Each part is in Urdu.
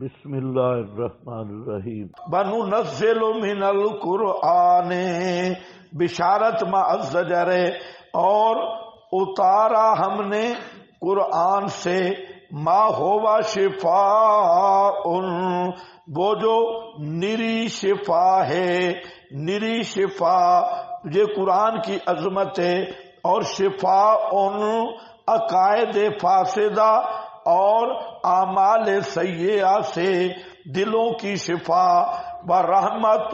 بسم اللہ الرحمن الرحیم۔ بننزل من القرآن بشارت مع الزجر، اور اتارا ہم نے قرآن سے ما ہوا شفاء، وہ جو نری شفا ہے، نری شفا یہ قرآن کی عظمت ہے، اور شفاء عقائد فاسدہ اور اعمال سیئہ سے دلوں کی شفا، ورحمت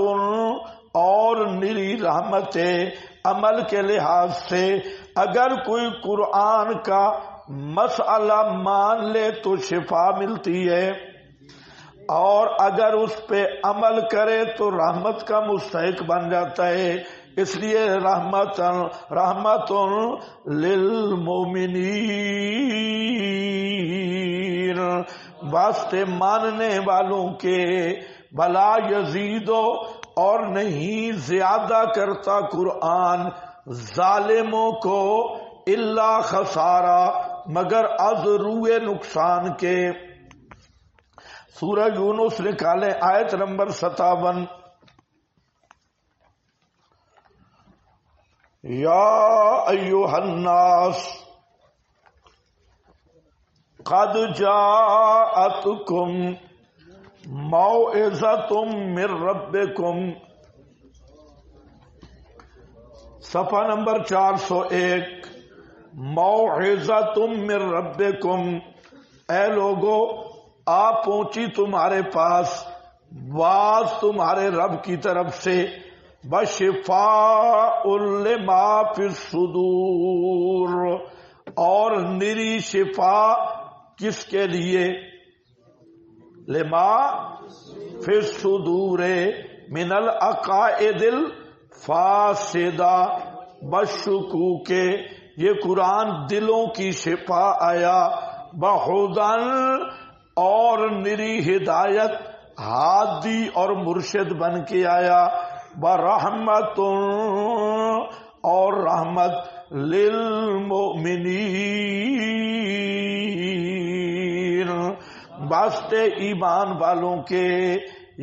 اور نری رحمت عمل کے لحاظ سے۔ اگر کوئی قرآن کا مسئلہ مان لے تو شفا ملتی ہے، اور اگر اس پہ عمل کرے تو رحمت کا مستحق بن جاتا ہے۔ اس لیے رحمت للمومنین، واسطے ماننے والوں کے، بلا یزیدو اور نہیں زیادہ کرتا قرآن ظالموں کو، الا خسارہ مگر از روئے نقصان کے۔ سورہ یونس نکالیں آیت نمبر 57۔ یا ایھا الناس قد جاءتکم موعظۃ من ربکم، صفحہ نمبر 401۔ موعظۃ من ربکم، اے لوگو آ پہنچی تمہارے پاس واز تمہارے رب کی طرف سے، بشفاء لما فی الصدور، اور نری شفا کس کے لیے؟ لما فی الصدور من العقائد الفاسدہ بالشکوک، یہ قرآن دلوں کی شفا آیا، بہدن اور نری ہدایت، ہادی اور مرشد بن کے آیا، برحمت اور رحمت، للمؤمنین واسطے ایمان والوں کے۔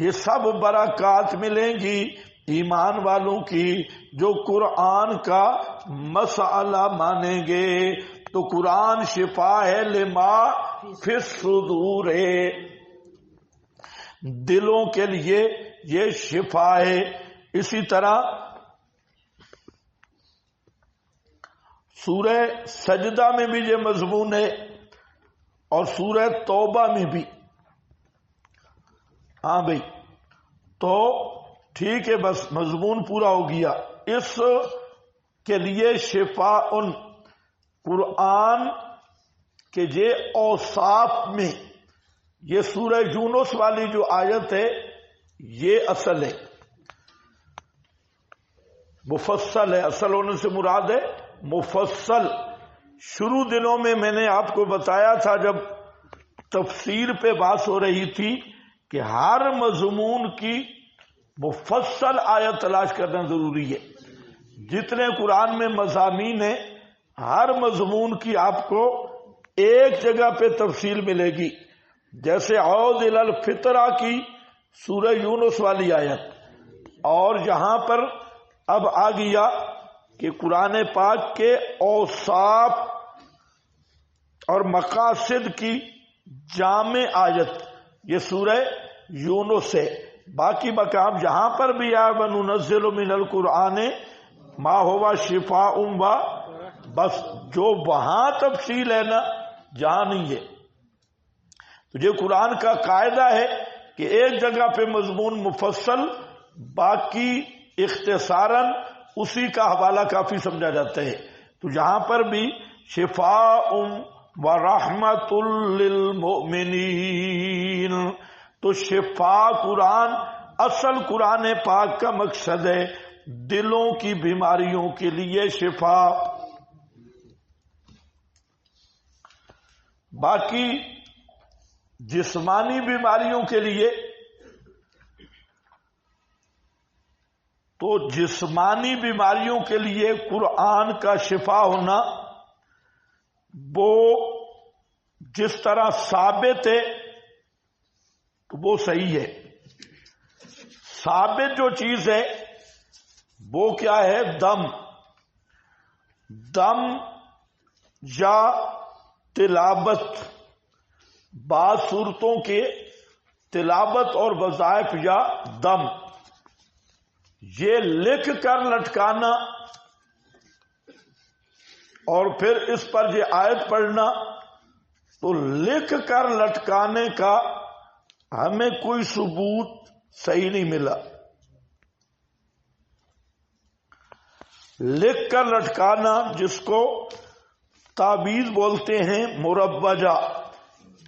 یہ سب برکات ملیں گی ایمان والوں کی جو قرآن کا مسئلہ مانیں گے۔ تو قرآن شفا ہے لما فی الصدور، دلوں کے لیے یہ شفا ہے۔ اسی طرح سورہ سجدہ میں بھی یہ مضمون ہے، اور سورہ توبہ میں بھی۔ ہاں بھائی، تو ٹھیک ہے، بس مضمون پورا ہو گیا۔ اس کے لیے شفاء قرآن کے یہ اوصاف میں، یہ سورہ یونس والی جو آیت ہے یہ اصل ہے، مفصل ہے۔ اصل ہونے سے مراد ہے مفصل۔ شروع دنوں میں نے آپ کو بتایا تھا جب تفسیر پہ بات ہو رہی تھی کہ ہر مضمون کی مفصل آیت تلاش کرنا ضروری ہے۔ جتنے قرآن میں مضامین ہیں ہر مضمون کی آپ کو ایک جگہ پہ تفصیل ملے گی، جیسے عود الی الفطرہ کی سورہ یونس والی آیت، اور یہاں پر اب آ گیا کہ قرآن پاک کے اوصاف اور مقاصد کی جامع آیت یہ سورہ یونس ہے۔ باقی مقام جہاں پر بھی آیا وننزل من القرآن ما ہوا شفاء و، بس جو وہاں تفصیل ہے نا جہاں نہیں ہے۔ تو یہ قرآن کا قاعدہ ہے کہ ایک جگہ پہ مضمون مفصل، باقی اختصاراً اسی کا حوالہ کافی سمجھا جاتا ہے۔ تو یہاں پر بھی شفاء و رحمت للمؤمنین، تو شفا قرآن، اصل قرآن پاک کا مقصد ہے دلوں کی بیماریوں کے لیے شفا۔ باقی جسمانی بیماریوں کے لیے تو جسمانی بیماریوں کے لیے قرآن کا شفا ہونا وہ جس طرح ثابت ہے تو وہ صحیح ہے. ثابت جو چیز ہے وہ کیا ہے؟ دم. دم یا تلاوت، بعض صورتوں کے تلاوت اور وظائف یا دم، یہ لکھ کر لٹکانا اور پھر اس پر یہ آیت پڑھنا، تو لکھ کر لٹکانے کا ہمیں کوئی ثبوت صحیح نہیں ملا. لکھ کر لٹکانا جس کو تعویذ بولتے ہیں مربجہ،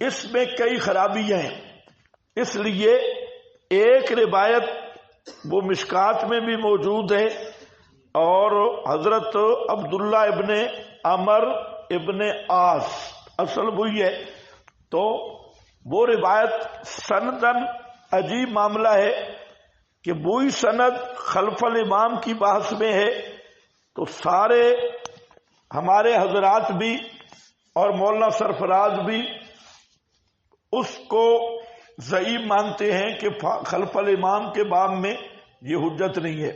اس میں کئی خرابیاں ہیں. اس لیے ایک روایت وہ مشکات میں بھی موجود ہے اور حضرت عبداللہ ابن عمر ابن عاص، اصل وہی ہے، تو وہ روایت سندن عجیب معاملہ ہے کہ وہی سند خلف الامام کی بحث میں ہے. تو سارے ہمارے حضرات بھی اور مولانا سرفراز بھی اس کو ضعیف مانتے ہیں کہ خلف الامام کے باب میں یہ حجت نہیں ہے.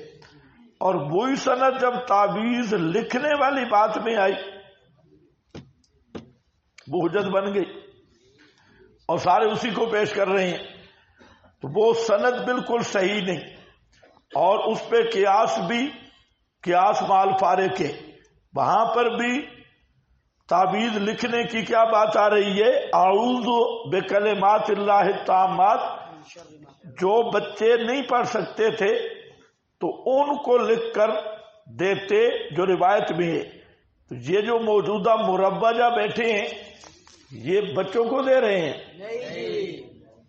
اور وہی سند جب تعویذ لکھنے والی بات میں آئی وہ حجت بن گئی اور سارے اسی کو پیش کر رہے ہیں. تو وہ سند بالکل صحیح نہیں، اور اس پہ قیاس بھی قیاس مال فارق ہے. وہاں پر بھی تعویذ لکھنے کی کیا بات آ رہی ہے؟ اعوذ بکلمات اللہ التامات. جو بچے نہیں پڑھ سکتے تھے تو ان کو لکھ کر دیتے جو روایت میں ہے. تو یہ جو موجودہ مربجہ بیٹھے ہیں یہ بچوں کو دے رہے ہیں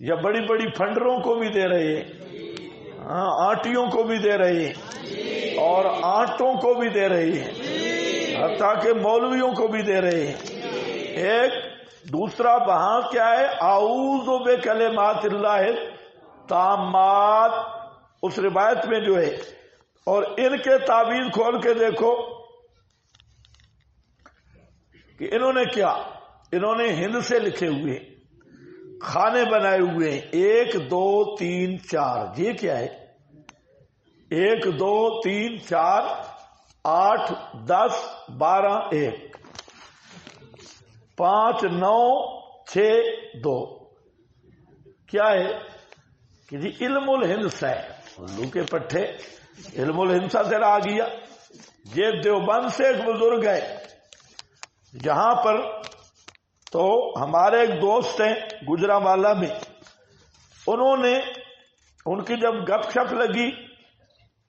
یا بڑی بڑی فنڈروں کو بھی دے رہے ہیں؟ ہاں، آنٹیوں کو بھی دے رہے ہیں اور آنٹوں کو بھی دے رہے ہیں، حتیٰ کہ مولویوں کو بھی دے رہے ہیں. ایک دوسرا وہاں کیا ہے؟ اعوذ بکلمات اللہ التامات اس روایت میں جو ہے. اور ان کے تعویذ کھول کے دیکھو کہ انہوں نے کیا، انہوں نے ہند سے لکھے ہوئے کھانے بنائے ہوئے ہیں 1 2 3 4. یہ کیا ہے؟ 1 2 3 4 8 10 12 1 5 9 6 2. کیا ہے کہ جی علم الہندسہ ہے. الو کے پٹھے علم الہندسہ سے آ گیا. یہ دیوبند سے ایک بزرگ ہے جہاں پر، تو ہمارے ایک دوست ہیں گجرانوالہ میں، انہوں نے ان کی جب گپ شپ لگی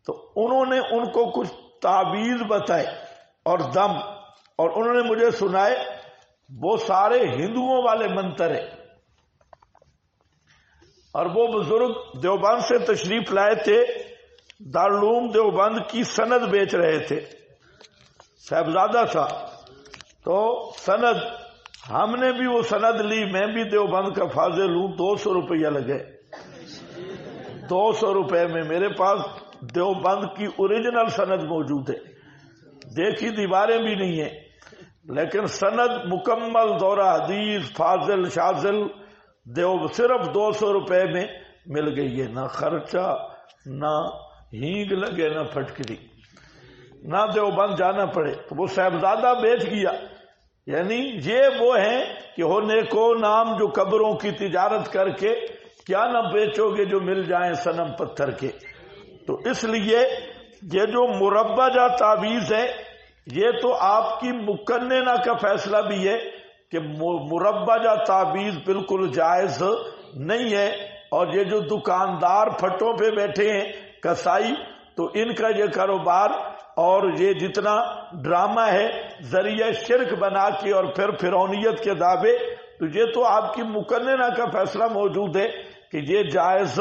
تو انہوں نے ان کو کچھ تعویذ بتائے اور دم، اور انہوں نے مجھے سنائے. وہ سارے ہندوؤں والے منتر ہیں. اور وہ بزرگ دیوبند سے تشریف لائے تھے، دارالعلوم دیوبند کی سند بیچ رہے تھے، صاحبزادہ تھا. تو سند ہم نے بھی وہ سند لی، میں بھی دیوبند کا فاضل ہوں. 200 روپیہ لگے. 200 روپے میں میرے پاس دیوبند کی اوریجنل سند موجود ہے. دیکھی دیواریں بھی نہیں ہیں لیکن سند مکمل دورہ حدیث فاضل شاذل صرف 200 روپے میں مل گئی ہے. نہ خرچہ، نہ ہینگ لگے، نہ پھٹکری، نہ دیوبند جانا پڑے. تو وہ صاحبزادہ بیچ گیا. یعنی یہ وہ ہیں کہ ہو نیکو نام جو قبروں کی تجارت کر کے کیا نہ بیچو گے جو مل جائیں صنم پتھر کے. تو اس لیے یہ جو مربجہ تعویذ ہے یہ تو آپ کی مقننہ کا فیصلہ بھی ہے کہ مربجہ تعویذ بالکل جائز نہیں ہے. اور یہ جو دکاندار پھٹوں پہ بیٹھے ہیں کسائی، تو ان کا یہ کاروبار اور یہ جتنا ڈرامہ ہے ذریعہ شرک بنا کے اور پھر فرعونیت کے دعوے، تو یہ تو آپ کی مقننہ کا فیصلہ موجود ہے کہ یہ جائز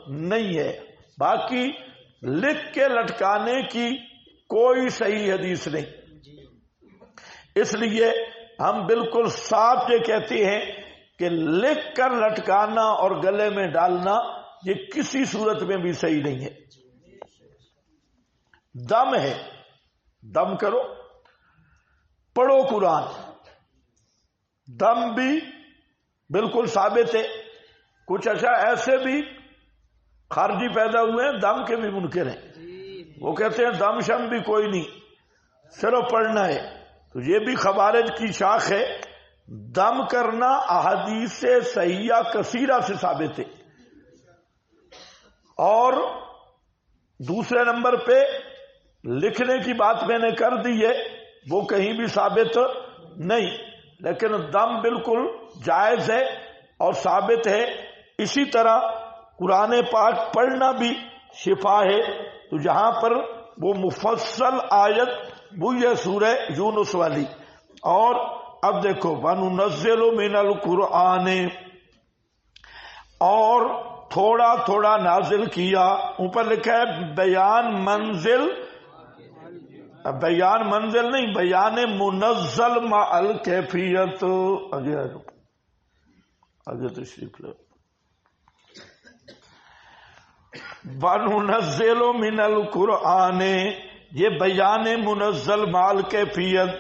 نہیں ہے. باقی لکھ کے لٹکانے کی کوئی صحیح حدیث نہیں. اس لیے ہم بالکل صاف یہ کہتے ہیں کہ لکھ کر لٹکانا اور گلے میں ڈالنا یہ کسی صورت میں بھی صحیح نہیں ہے. دم ہے، دم کرو، پڑھو قرآن. دم بھی بالکل ثابت ہے. کچھ اچھا ایسے بھی خارجی پیدا ہوئے ہیں دم کے بھی منکر ہیں، وہ کہتے ہیں دم شم بھی کوئی نہیں، صرف پڑھنا ہے، تو یہ بھی خوارج کی شاخ ہے۔ دم کرنا احادیث صحیحہ کثیرہ سے ثابت ہے، اور دوسرے نمبر پہ لکھنے کی بات میں نے کر دی ہے، وہ کہیں بھی ثابت نہیں، لیکن دم بالکل جائز ہے اور ثابت ہے۔ اسی طرح قرآن پاک پڑھنا بھی شفا ہے، تو جہاں پر وہ مفصل آیت وہ یہ سورہ یونس والی۔ اور اب دیکھو وَنُنَزِّلُ مِنَ الْقُرْآنِ، اور تھوڑا تھوڑا نازل کیا، اوپر لکھا ہے بیان منزل، بیان منزل نہیں، بیان منزل مع الکیفیت۔ آگے آ جاؤ، آگے تشریف لے۔ وَنُنَزِّلُ مِنَ الْقُرْآنِ، یہ بیان منزل مع الکیفیت،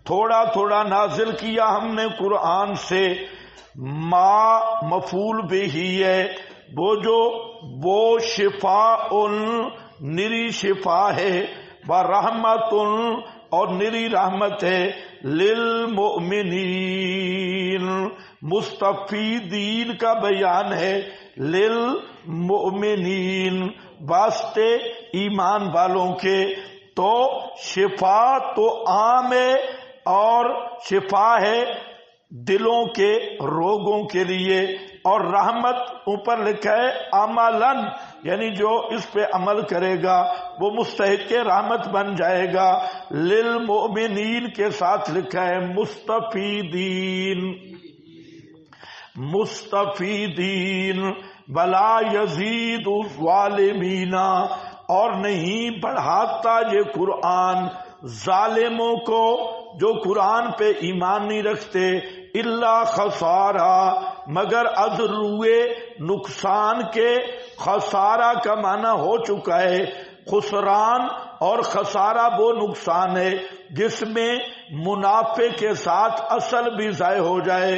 تھوڑا تھوڑا نازل کیا ہم نے قرآن سے۔ ما مفعول بہ ہے، وہ شفاء نری شفا ہے، ورحمت اور نری رحمت ہے، للمؤمنین مستفیدین کا بیان ہے، للمؤمنین واسطے ایمان والوں کے۔ تو شفا تو عام ہے اور شفا ہے دلوں کے روگوں کے لیے، اور رحمت اوپر لکھا ہے عملاً، یعنی جو اس پہ عمل کرے گا وہ مستحق رحمت بن جائے گا۔ للمؤمنین کے ساتھ لکھا ہے مستفیدین، مستفیدین، ولا یزید الظالمین، اور نہیں بڑھاتا یہ قرآن ظالموں کو جو قرآن پہ ایمان نہیں رکھتے، الا خسارہ، مگر از روئے نقصان کے۔ خسارہ کا معنی ہو چکا ہے خسران، اور خسارہ وہ نقصان ہے جس میں منافع کے ساتھ اصل بھی ضائع ہو جائے،